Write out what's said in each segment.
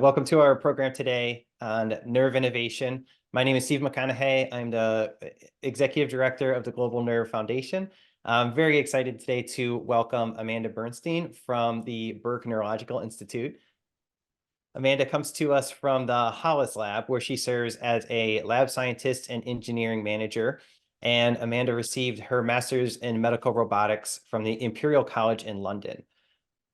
Welcome to our program today on nerve innovation. My name is Steve McConaughey. I'm the Executive Director of the Global Nerve Foundation. I'm very excited today to welcome Amanda Bernstein from the Burke Neurological Institute. Amanda comes to us from the Hollis Lab, where she serves as a lab scientist and engineering manager. And Amanda received her master's in medical robotics from the Imperial College in London.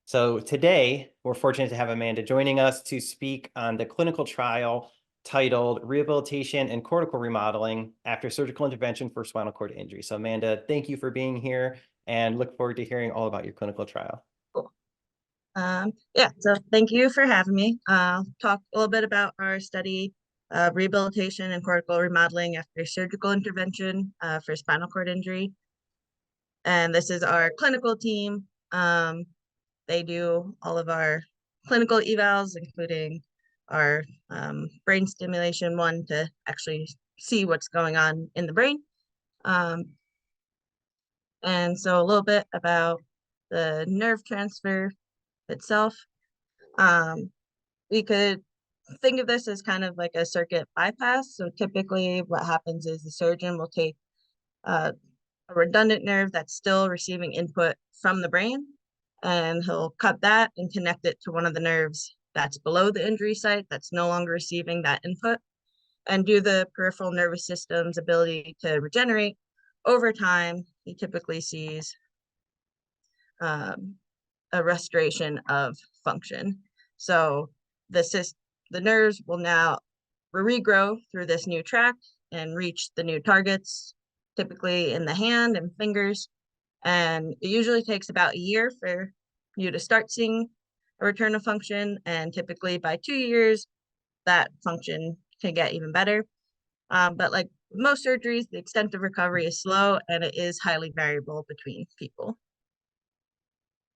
So today, we're fortunate to have Amanda joining us to speak on the clinical trial titled Rehabilitation and Cortical Remodeling After Surgical Intervention for Spinal Cord Injury. So Amanda, thank you for being here and look forward to hearing all about your clinical trial. Cool. So thank you for having me. I'll talk a little bit about our study, Rehabilitation and Cortical Remodeling After Surgical Intervention for Spinal Cord Injury. And this is our clinical team. They do all of our clinical evals, including our brain stimulation one to actually see what's going on in the brain. And so a little bit about the nerve transfer itself. We could think of this as kind of like a circuit bypass. So typically what happens is the surgeon will take a redundant nerve that's still receiving input from the brain, and he'll cut that and connect it to one of the nerves that's below the injury site that's no longer receiving that input, and due to the peripheral nervous system's ability to regenerate over time, he typically sees a restoration of function. So the nerves will now regrow through this new tract and reach the new targets, typically in the hand and fingers. And it usually takes about a year for you to start seeing a return of function. And typically by 2 years, that function can get even better. But like most surgeries, the extent of recovery is slow and it is highly variable between people.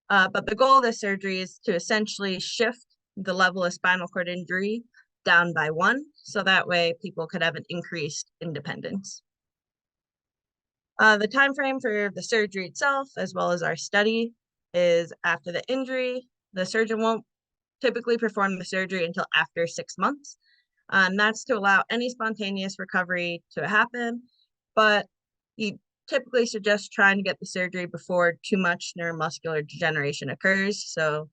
But the goal of this surgery is to essentially shift the level of spinal cord injury down by 1, so that way people could have an increased independence. The time frame for the surgery itself, as well as our study, is after the injury. The surgeon won't typically perform the surgery until after 6 months. And that's to allow any spontaneous recovery to happen, but he typically suggests trying to get the surgery before too much neuromuscular degeneration occurs. So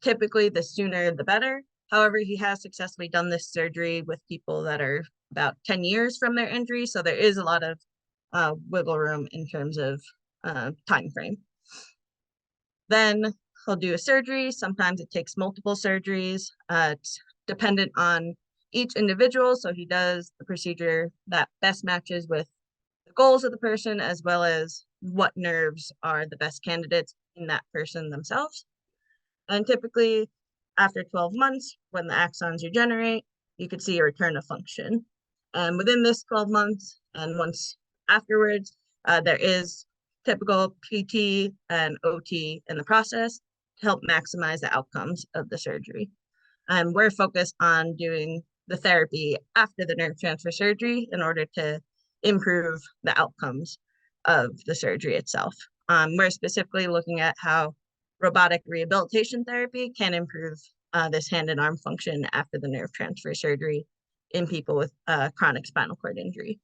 typically the sooner the better. However, he has successfully done this surgery with people that are about 10 years from their injury. So there is a lot of wiggle room in terms of time frame. Then he'll do a surgery. Sometimes it takes multiple surgeries. It's dependent on each individual. So he does the procedure that best matches with the goals of the person, as well as what nerves are the best candidates in that person themselves. And typically after 12 months, when the axons regenerate, you could see a return of function. And within this 12 months and once afterwards, there is typical PT and OT in the process to help maximize the outcomes of the surgery. And we're focused on doing the therapy after the nerve transfer surgery in order to improve the outcomes of the surgery itself. We're specifically looking at how robotic rehabilitation therapy can improve this hand and arm function after the nerve transfer surgery in people with chronic spinal cord injury.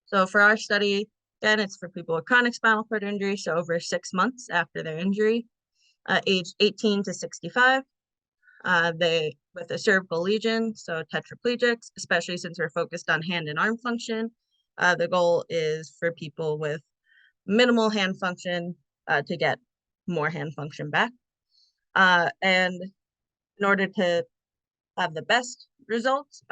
So for our study, again, it's for people with chronic spinal cord injury, so over 6 months after their injury, age 18 to 65. They with a cervical lesion, so tetraplegics, especially since we're focused on hand and arm function. The goal is for people with minimal hand function to get more hand function back. And in order to have the best results,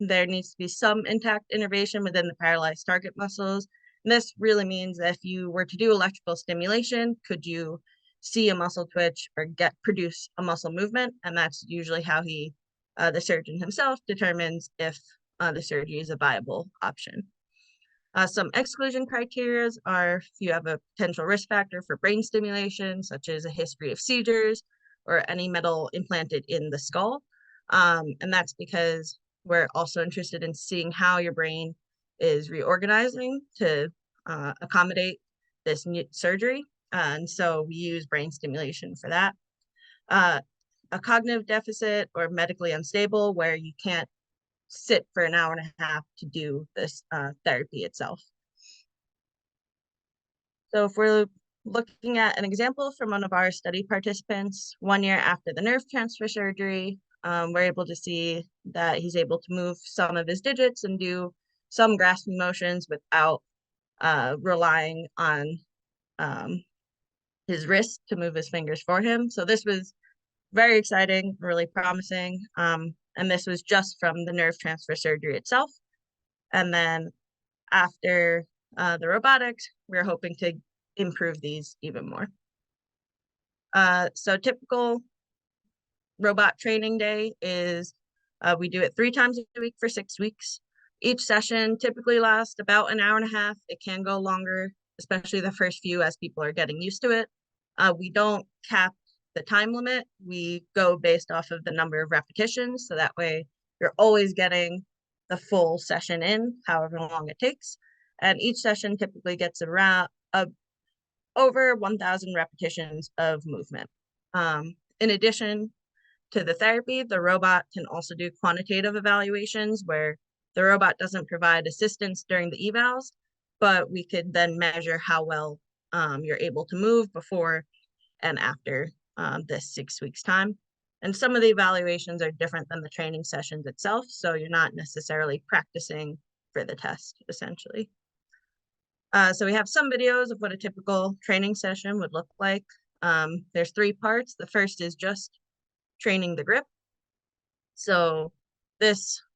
there needs to be some intact innervation within the paralyzed target muscles. And this really means that if you were to do electrical stimulation, could you see a muscle twitch or produce a muscle movement? And that's usually how the surgeon himself determines if the surgery is a viable option. Some exclusion criteria are if you have a potential risk factor for brain stimulation, such as a history of seizures or any metal implanted in the skull. And that's because we're also interested in seeing how your brain is reorganizing to accommodate this surgery. And so we use brain stimulation for that. a cognitive deficit or medically unstable where you can't sit for an hour and a half to do this therapy itself. So if we're looking at an example from one of our study participants, 1 year after the nerve transfer surgery, we're able to see that he's able to move some of his digits and do some grasping motions without relying on his wrist to move his fingers for him. So this was very exciting, really promising. And this was just from the nerve transfer surgery itself. And then after the robotics, we're hoping to improve these even more. So typical robot training day is we do it 3 times a week for 6 weeks. Each session typically lasts about an hour and a half. It can go longer, especially the first few as people are getting used to it. We don't cap the time limit. We go based off of the number of repetitions. So that way you're always getting the full session in, however long it takes. And each session typically gets around over 1,000 repetitions of movement. In addition to the therapy, the robot can also do quantitative evaluations where the robot doesn't provide assistance during the evals, but we could then measure how well you're able to move before and after this 6 weeks time. And some of the evaluations are different than the training sessions itself, so you're not necessarily practicing for the test, essentially. So we have some videos of what a typical training session would look like. There's 3 parts. The first is just training the grip. So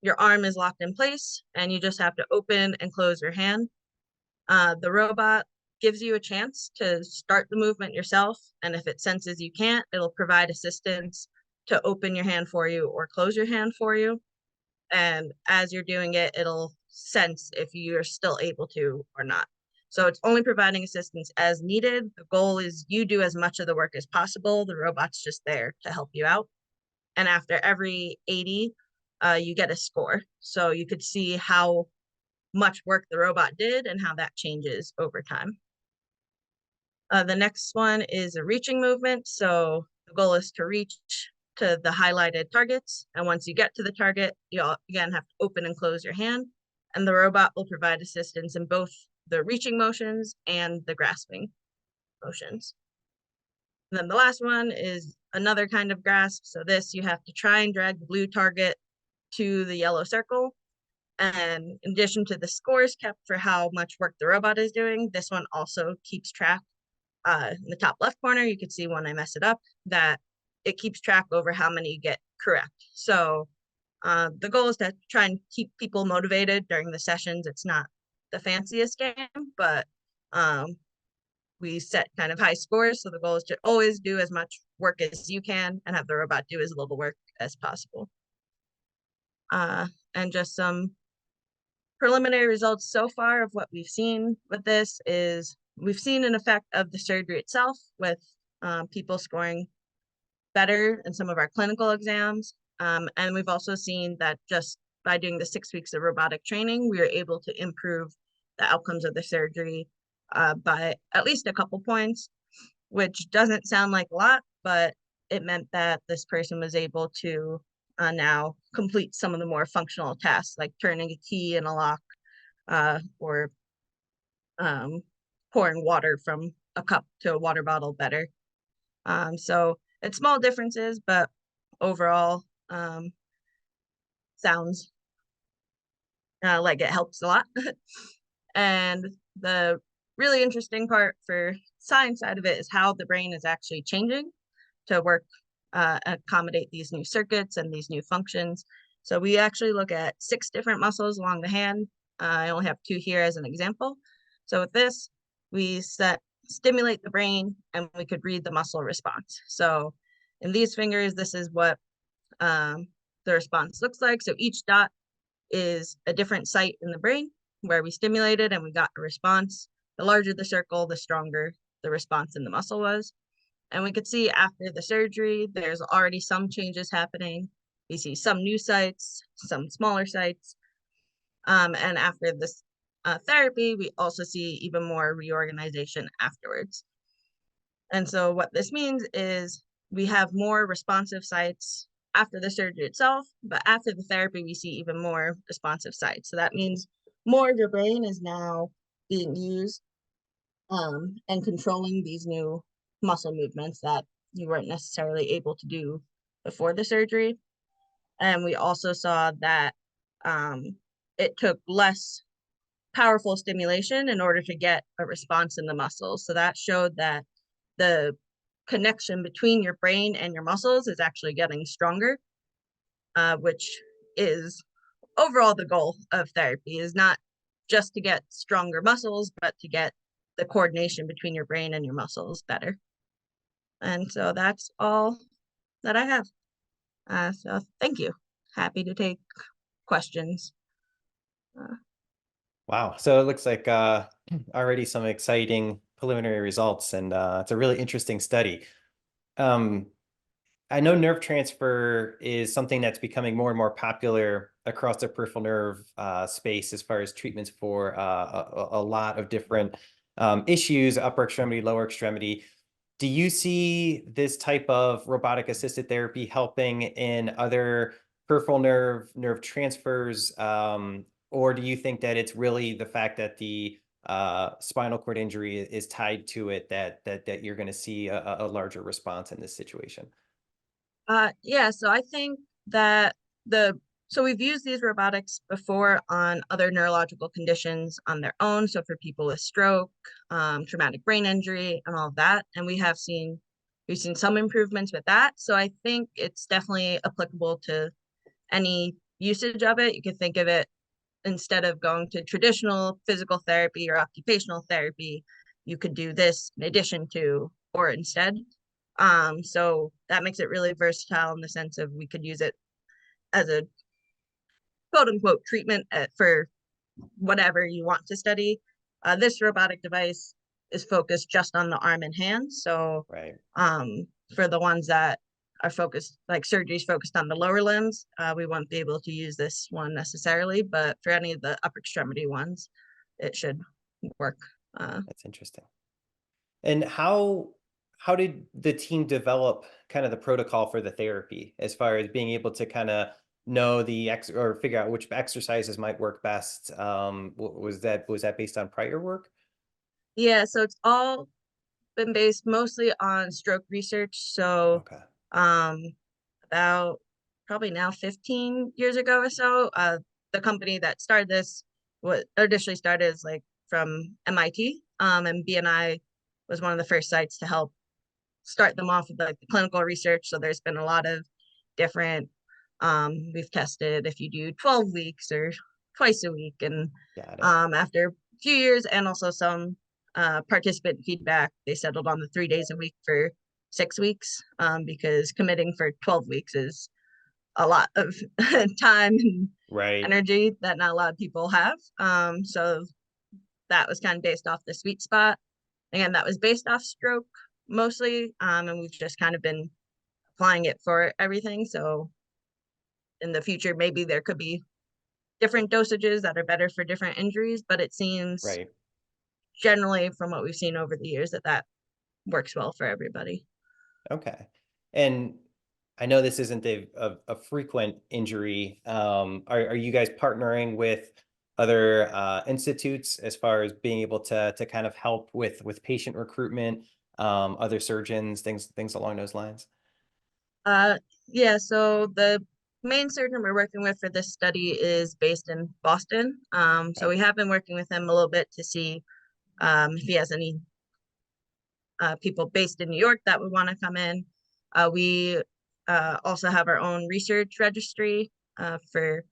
your arm is locked in place and you just have to open and close your hand. The robot gives you a chance to start the movement yourself. And if it senses you can't, it'll provide assistance to open your hand for you or close your hand for you. And as you're doing it, it'll sense if you're still able to or not. So it's only providing assistance as needed. The goal is you do as much of the work as possible. The robot's just there to help you out. And after every 80, you get a score. So you could see how much work the robot did and how that changes over time. The next one is a reaching movement. So the goal is to reach to the highlighted targets. And once you get to the target, you again have to open and close your hand. And the robot will provide assistance in both the reaching motions and the grasping motions. And then the last one is another kind of grasp. So this, you have to try and drag the blue target to the yellow circle. And in addition to the scores kept for how much work the robot is doing, this one also keeps track. In the top left corner, you can see when I mess it up, that it keeps track over how many you get correct. So the goal is to try and keep people motivated during the sessions. It's not the fanciest game, but we set kind of high scores. So the goal is to always do as much work as you can and have the robot do as little work as possible. And just some preliminary results so far of what we've seen with this is we've seen an effect of the surgery itself with people scoring better in some of our clinical exams. And we've also seen that just by doing the 6 weeks of robotic training, we were able to improve the outcomes of the surgery by at least a couple points, which doesn't sound like a lot, but it meant that this person was able to now complete some of the more functional tasks, like turning a key in a lock or pouring water from a cup to a water bottle better. So it's small differences, but overall sounds like it helps a lot. And the really interesting part for science side of it is how the brain is actually changing to work accommodate these new circuits and these new functions. So we actually look at 6 different muscles along the hand. I only have 2 here as an example. So with this, we stimulate the brain and we could read the muscle response. So in these fingers, this is what the response looks like. So each dot is a different site in the brain where we stimulated and we got a response. The larger the circle, the stronger the response in the muscle was. And we could see after the surgery, there's already some changes happening. We see some new sites, some smaller sites. And after this therapy, we also see even more reorganization afterwards. And so what this means is we have more responsive sites after the surgery itself, but after the therapy, we see even more responsive sites. So that means more of your brain is now being used and controlling these new muscle movements that you weren't necessarily able to do before the surgery. And we also saw that it took less powerful stimulation in order to get a response in the muscles. So that showed that the connection between your brain and your muscles is actually getting stronger, which is overall the goal of therapy, is not just to get stronger muscles, but to get the coordination between your brain and your muscles better. And so that's all that I have. So thank you. Happy to take questions. Uh, Wow. So it looks like already some exciting preliminary results, and it's a really interesting study. Um, I know nerve transfer is something that's becoming more and more popular across the peripheral nerve space as far as treatments for a lot of different issues, upper extremity, lower extremity. Do you see this type of robotic assisted therapy helping in other peripheral nerve transfers, or do you think that it's really the fact that the spinal cord injury is tied to it that you're going to see a larger response in this situation? yeah, so I think that the so we've used these robotics before on other neurological conditions on their own. So for people with stroke, traumatic brain injury, and all of that, and we've seen some improvements with that. So I think it's definitely applicable to any usage of it. You could think of it, instead of going to traditional physical therapy or occupational therapy, you could do this in addition to or instead. So that makes it really versatile in the sense of we could use it as a quote unquote treatment for whatever you want to study. This robotic device is focused just on the arm and hand. So Right. for the ones that are focused, like surgeries focused on the lower limbs, we won't be able to use this one necessarily, but for any of the upper extremity ones, it should work. That's interesting. And how did the team develop kind of the protocol for the therapy as far as being able to kind of know the or figure out which exercises might work best? Was that based on prior work? Yeah, so it's all been based mostly on stroke research. So Okay. um, about probably now 15 years ago or so, the company that started this, what initially started as like from MIT, and BNI was one of the first sites to help start them off with like the clinical research. So there's been a lot of different, we've tested if you do 12 weeks or twice a week. And Got it. after a few years and also some participant feedback, they settled on the 3 days a week for 6 weeks, because committing for 12 weeks is a lot of time and Right. energy that not a lot of people have. So that was kind of based off the sweet spot. Again, that was based off stroke mostly, and we've just kind of been applying it for everything. So in the future, maybe there could be different dosages that are better for different injuries, but it seems Right. generally from what we've seen over the years that that works well for everybody. Okay. And I know this isn't a frequent injury. Are you guys partnering with other institutes as far as being able to kind of help with patient recruitment, other surgeons, things along those lines? Uh, yeah, so the main surgeon we're working with for this study is based in Boston. So Okay. we have been working with him a little bit to see if he has any people based in New York that would want to come in. We also have our own research registry for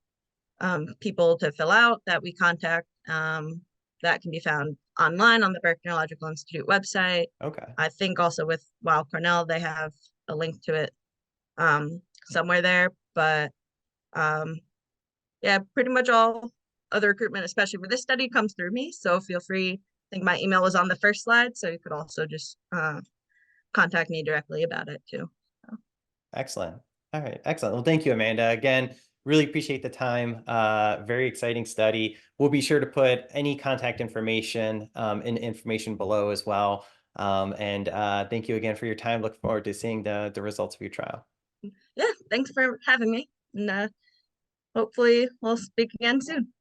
people to fill out that we contact. That can be found online on the Burke Neurological Institute website. Okay. I think also with Weill Cornell, they have a link to it somewhere there. But um, yeah, pretty much all other recruitment, especially for this study, comes through me. So feel free. I think my email was on the first slide, so you could also just contact me directly about it too. So, Excellent. All right. Excellent. Well, thank you, Amanda. Again, really appreciate the time. Very exciting study. We'll be sure to put any contact information and information below as well. And thank you again for your time. Look forward to seeing the results of your trial. Yeah, thanks for having me. And hopefully we'll speak again soon.